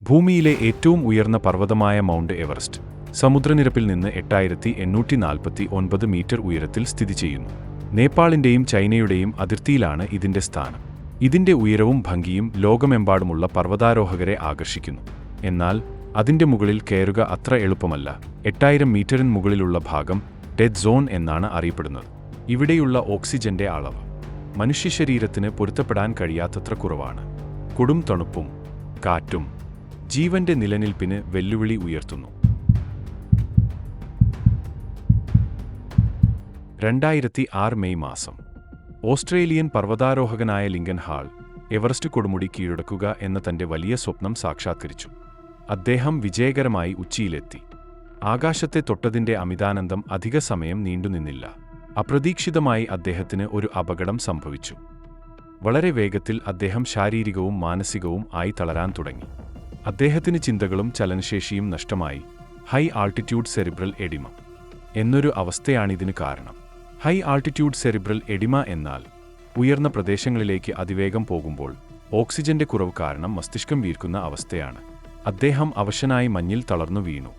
ഭൂമിയിലെ ഏറ്റവും ഉയർന്ന പർവ്വതമായ മൗണ്ട് എവറസ്റ്റ് സമുദ്രനിരപ്പിൽ നിന്ന് 8849 മീറ്റർ ഉയരത്തിൽ സ്ഥിതി ചെയ്യുന്നു. നേപ്പാളിന്റെയും ചൈനയുടെയും അതിർത്തിയിലാണ് ഇതിന്റെ സ്ഥാനം. ഇതിന്റെ ഉയരവും ഭംഗിയും ലോകമെമ്പാടുമുള്ള പർവ്വതാരോഹകരെ ആകർഷിക്കുന്നു. എന്നാൽ അതിന്റെ മുകളിൽ കയറുക അത്ര എളുപ്പമല്ല. 8000 മീറ്ററിന് മുകളിലുള്ള ഭാഗം ഡെഡ് സോൺ എന്നാണ് അറിയപ്പെടുന്നത്. ഇവിടെയുള്ള ഓക്സിജന്റെ അളവ് മനുഷ്യശരീരത്തിന് പൊരുത്തപ്പെടാൻ കഴിയാത്തത്ര കുറവാണ്. കൊടും തണുപ്പും കാറ്റും ജീവന്റെ നിലനിൽപ്പിന് വെല്ലുവിളി ഉയർത്തുന്നു. 2006 മെയ് മാസം ഓസ്ട്രേലിയൻ പർവ്വതാരോഹകനായ ലിങ്കൻ ഹാൾ എവറസ്റ്റ് കൊടുമുടി കീഴടക്കുക എന്ന തന്റെ വലിയ സ്വപ്നം സാക്ഷാത്കരിച്ചു. അദ്ദേഹം വിജയകരമായി ഉച്ചിയിലെത്തി. ആകാശത്തെ തൊട്ടതിന്റെ അമിതാനന്ദം അധിക സമയം നീണ്ടുനിന്നില്ല. അപ്രതീക്ഷിതമായി അദ്ദേഹത്തിന് ഒരു അപകടം സംഭവിച്ചു. വളരെ വേഗത്തിൽ അദ്ദേഹം ശാരീരികവും മാനസികവും ആയി തളരാൻ തുടങ്ങി. അദ്ദേഹത്തിന് ചിന്തകളും ചലനശേഷിയും നഷ്ടമായി. ഹൈ ആൾട്ടിറ്റ്യൂഡ് സെറിബ്രൽ എഡിമ എന്നൊരു അവസ്ഥയാണിതിന് കാരണം. ഹൈ ആൾട്ടിറ്റ്യൂഡ് സെറിബ്രൽ എഡിമ എന്നാൽ ഉയർന്ന പ്രദേശങ്ങളിലേക്ക് അതിവേഗം പോകുമ്പോൾ ഓക്സിജന്റെ കുറവ് കാരണം മസ്തിഷ്കം വീർക്കുന്ന അവസ്ഥയാണ്. അദ്ദേഹം അവശനായി മഞ്ഞിൽ തളർന്നു വീണു.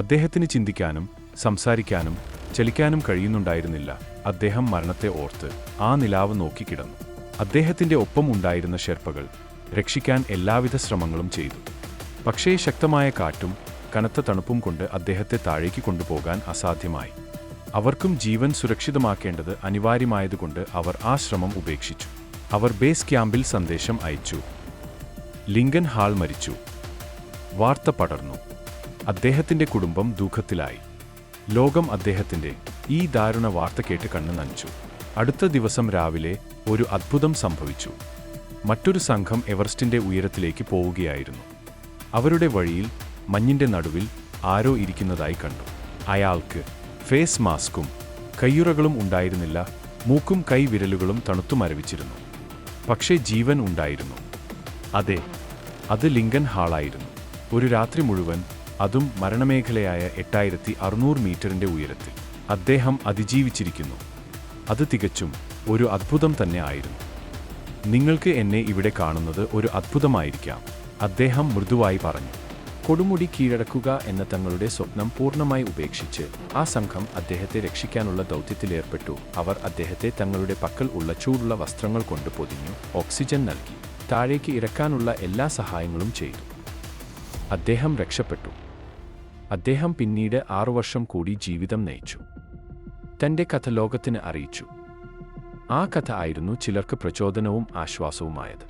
അദ്ദേഹത്തിന് ചിന്തിക്കാനും സംസാരിക്കാനും ചലിക്കാനും കഴിയുന്നുണ്ടായിരുന്നില്ല. അദ്ദേഹം മരണത്തെ ഓർത്ത് ആ നിലാവ് നോക്കിക്കിടന്നു. അദ്ദേഹത്തിന്റെ ഒപ്പം ഉണ്ടായിരുന്ന ഷെർപ്പകൾ രക്ഷിക്കാൻ എല്ലാവിധ ശ്രമങ്ങളും ചെയ്തു. പക്ഷേ ശക്തമായ കാറ്റും കനത്ത തണുപ്പും കൊണ്ട് അദ്ദേഹത്തെ താഴേക്ക് കൊണ്ടുപോകാൻ അസാധ്യമായി. അവർക്കും ജീവൻ സുരക്ഷിതമാക്കേണ്ടത് അനിവാര്യമായതുകൊണ്ട് അവർ ആ ശ്രമം ഉപേക്ഷിച്ചു. അവർ ബേസ് ക്യാമ്പിൽ സന്ദേശം അയച്ചു. ലിങ്കൻ ഹാൾ മരിച്ചു. വാർത്ത പടർന്നു. അദ്ദേഹത്തിന്റെ കുടുംബം ദുഃഖത്തിലായി. ലോകം അദ്ദേഹത്തിന്റെ ഈ ദാരുണ വാർത്ത കേട്ട് കണ്ണു നനച്ചു. അടുത്ത ദിവസം രാവിലെ ഒരു അത്ഭുതം സംഭവിച്ചു. മറ്റൊരു സംഘം എവറസ്റ്റിന്റെ ഉയരത്തിലേക്ക് പോവുകയായിരുന്നു. അവരുടെ വഴിയിൽ മഞ്ഞിന്റെ നടുവിൽ ആരോ ഇരിക്കുന്നതായി കണ്ടു. അയാൾക്ക് ഫേസ് മാസ്കും കയ്യുറകളും ഉണ്ടായിരുന്നില്ല. മൂക്കും കൈവിരലുകളും തണുത്തു മരവിച്ചിരുന്നു. പക്ഷേ ജീവൻ ഉണ്ടായിരുന്നു. അതെ, അത് ലിങ്കൻ ഹാളായിരുന്നു. ഒരു രാത്രി മുഴുവൻ, അതും മരണമേഖലയായ 8600 മീറ്ററിന്റെ ഉയരത്തിൽ, അദ്ദേഹം അതിജീവിച്ചിരിക്കുന്നു. അത് തികച്ചും ഒരു അത്ഭുതം തന്നെ ആയിരുന്നു. നിങ്ങൾക്ക് എന്നെ ഇവിടെ കാണുന്നത് ഒരു അത്ഭുതമായിരിക്കാം, അദ്ദേഹം മൃദുവായി പറഞ്ഞു. കൊടുമുടി കീഴടക്കുക എന്ന തങ്ങളുടെ സ്വപ്നം പൂർണ്ണമായി ഉപേക്ഷിച്ച് ആ സംഘം അദ്ദേഹത്തെ രക്ഷിക്കാനുള്ള ദൗത്യത്തിലേർപ്പെട്ടു. അവർ അദ്ദേഹത്തെ തങ്ങളുടെ പക്കൽ ഉള്ള ചൂടുള്ള വസ്ത്രങ്ങൾ കൊണ്ട് പൊതിഞ്ഞു, ഓക്സിജൻ നൽകി, താഴേക്ക് ഇറക്കാനുള്ള എല്ലാ സഹായങ്ങളും ചെയ്തു. അദ്ദേഹം രക്ഷപ്പെട്ടു. അദ്ദേഹം പിന്നീട് 6 വർഷം കൂടി ജീവിതം നയിച്ചു. തന്റെ കഥ ലോകത്തിന് അറിയിച്ചു. ആ കഥ ആയിരുന്നു ചിലർക്ക് പ്രചോദനവും ആശ്വാസവുമായത്.